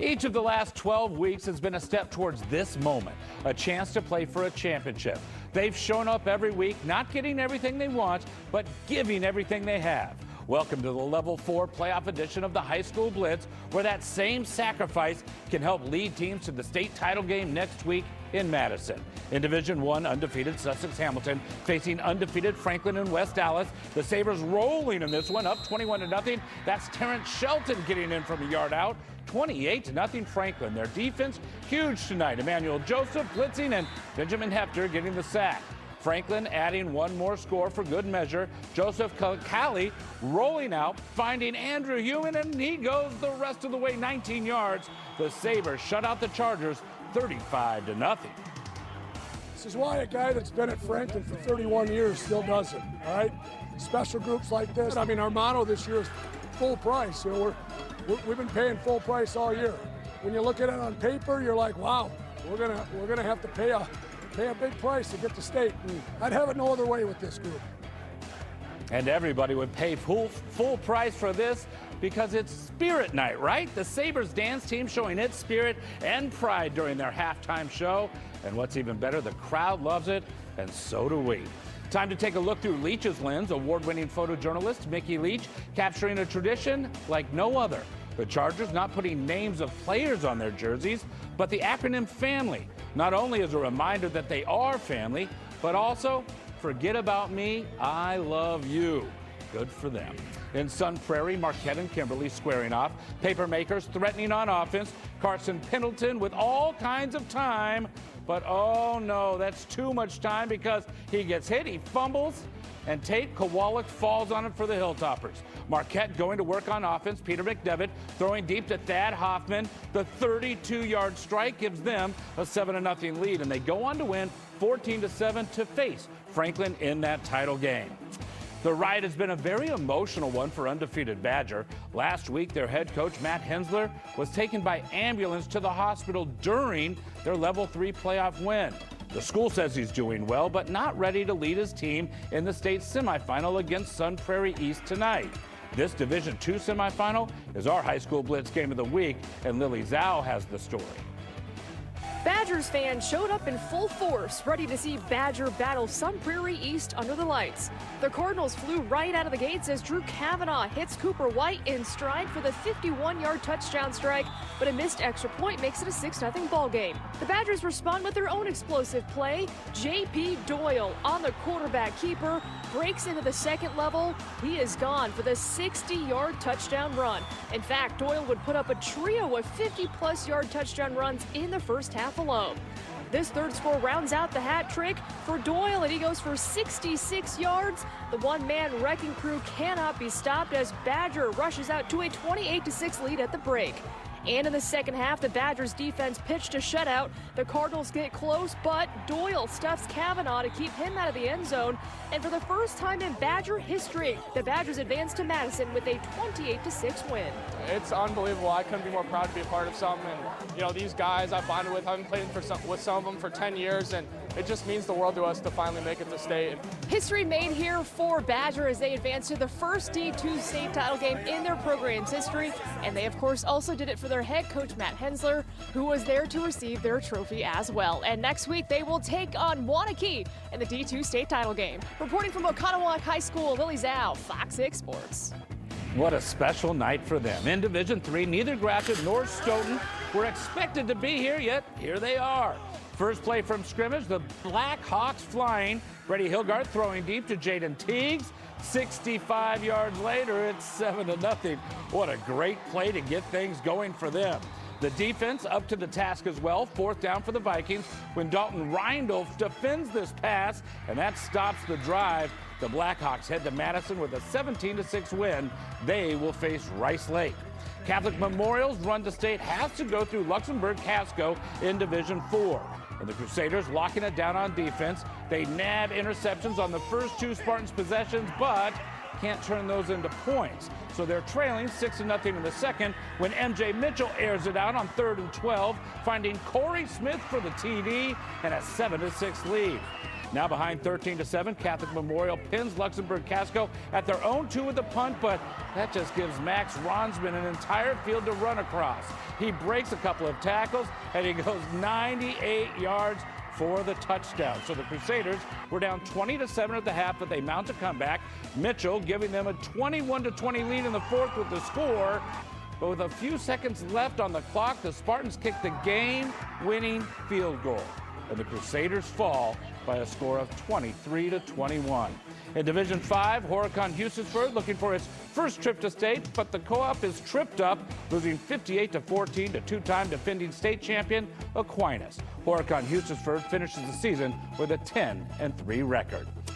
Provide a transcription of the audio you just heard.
Each of the last 12 weeks has been a step towards this moment, a chance to play for a championship. They've shown up every week, not getting everything they want, but giving everything they have. Welcome to the Level 4 playoff edition of the High School Blitz, where that same sacrifice can help lead teams to the state title game next week in Madison. In Division 1, undefeated Sussex Hamilton facing undefeated Franklin and West Dallas. The Sabres rolling in this one, up 21-0. That's Terrence Shelton getting in from a yard out. 28-0 Franklin. Their defense, huge tonight. Emmanuel Joseph blitzing and Benjamin Hefter getting the sack. Franklin adding one more score for good measure. Joseph Callie rolling out, finding Andrew Heumann, and he goes the rest of the way, 19 yards. The Sabres shut out the Chargers 35-0. This is why a guy that's been at Franklin for 31 years still does it, all right? Special groups like this. I mean, our motto this year is full price. You know, we've been paying full price all year. When you look at it on paper, you're like, wow, we're gonna have to pay a big price to get to state. And I'd have it no other way with this group. And everybody would pay full price for this because it's Spirit Night, right? The Sabres dance team showing its spirit and pride during their halftime show. And what's even better, the crowd loves it, and so do we. Time to take a look through Leach's lens. Award-winning photojournalist Mickey Leach capturing a tradition like no other. The Chargers not putting names of players on their jerseys, but the acronym FAMILY, not only as a reminder that they are family, but also, forget about me, I love you. Good for them. In Sun Prairie, Marquette and Kimberly squaring off. Papermakers threatening on offense. Carson Pendleton with all kinds of time. But oh no, that's too much time because he gets hit, he fumbles, and Tate Kowalik falls on it for the Hilltoppers. Marquette going to work on offense. Peter McDevitt throwing deep to Thad Hoffman. The 32-yard strike gives them a 7-0 lead, and they go on to win 14-7 to face Franklin in that title game. The ride has been a very emotional one for undefeated Badger. Last week, their head coach, Matt Hensler, was taken by ambulance to the hospital during their Level 3 playoff win. The school says he's doing well, but not ready to lead his team in the state semifinal against Sun Prairie East tonight. This Division 2 semifinal is our High School Blitz game of the week, and Lily Zhao has the story. Badgers fans showed up in full force, ready to see Badger battle Sun Prairie East under the lights. The Cardinals flew right out of the gates as Drew Kavanaugh hits Cooper White in stride for the 51-yard touchdown strike, but a missed extra point makes it a 6-0 ball game. The Badgers respond with their own explosive play. J.P. Doyle on the quarterback keeper, breaks into the second level. He is gone for the 60-yard touchdown run. In fact, Doyle would put up a trio of 50-plus yard touchdown runs in the first half alone. This third score rounds out the hat trick for Doyle, and he goes for 66 yards. The one-man wrecking crew cannot be stopped as Badger rushes out to a 28-6 lead at the break. And in the second half, the Badgers defense pitched a shutout. The Cardinals get close, but Doyle stuffs Kavanaugh to keep him out of the end zone. And for the first time in Badger history, the Badgers advance to Madison with a 28-6 win. It's unbelievable. I couldn't be more proud to be a part of something. And, you know, these guys I've bonded with, I've been playing with some of them for 10 years, and it just means the world to us to finally make it to state. History made here for Badger as they advance to the first D2 state title game in their program's history. And they, of course, also did it for their head coach, Matt Hensler, who was there to receive their trophy as well. And next week, they will take on Waunakee in the D2 state title game. Reporting from Oconomowoc High School, Lily Zhao, Fox 6 Sports. What a special night for them. In Division 3, neither Grafton nor Stoughton were expected to be here, yet here they are. First play from scrimmage, the Blackhawks flying. Brady Hilgard throwing deep to Jaden Teagues. 65 yards later, it's 7-0. What a great play to get things going for them. The defense up to the task as well. Fourth down for the Vikings when Dalton Reindolf defends this pass, and that stops the drive. The Blackhawks head to Madison with a 17-6 win. They will face Rice Lake. Catholic Memorial's run to state has to go through Luxembourg-Casco in Division 4. And the Crusaders locking it down on defense. They nab interceptions on the first two Spartans' possessions, but can't turn those into points. So they're trailing 6-0 in the second when MJ Mitchell airs it out on 3rd and 12, finding Corey Smith for the TD and a 7-6 lead. Now behind 13-7, Catholic Memorial pins Luxembourg Casco at their own 2 with the punt, but that just gives Max Ronsman an entire field to run across. He breaks a couple of tackles, and he goes 98 yards for the touchdown. So the Crusaders were down 20-7 at the half, but they mount a comeback. Mitchell giving them a 21-20 lead in the 4th with the score. But with a few seconds left on the clock, the Spartans kick the game-winning field goal, and the Crusaders fall by a score of 23-21. In Division 5, Horicon Hughesford looking for its first trip to state, but the co-op is tripped up, losing 58-14 to two-time defending state champion Aquinas. Horicon Hughesford finishes the season with a 10-3 record.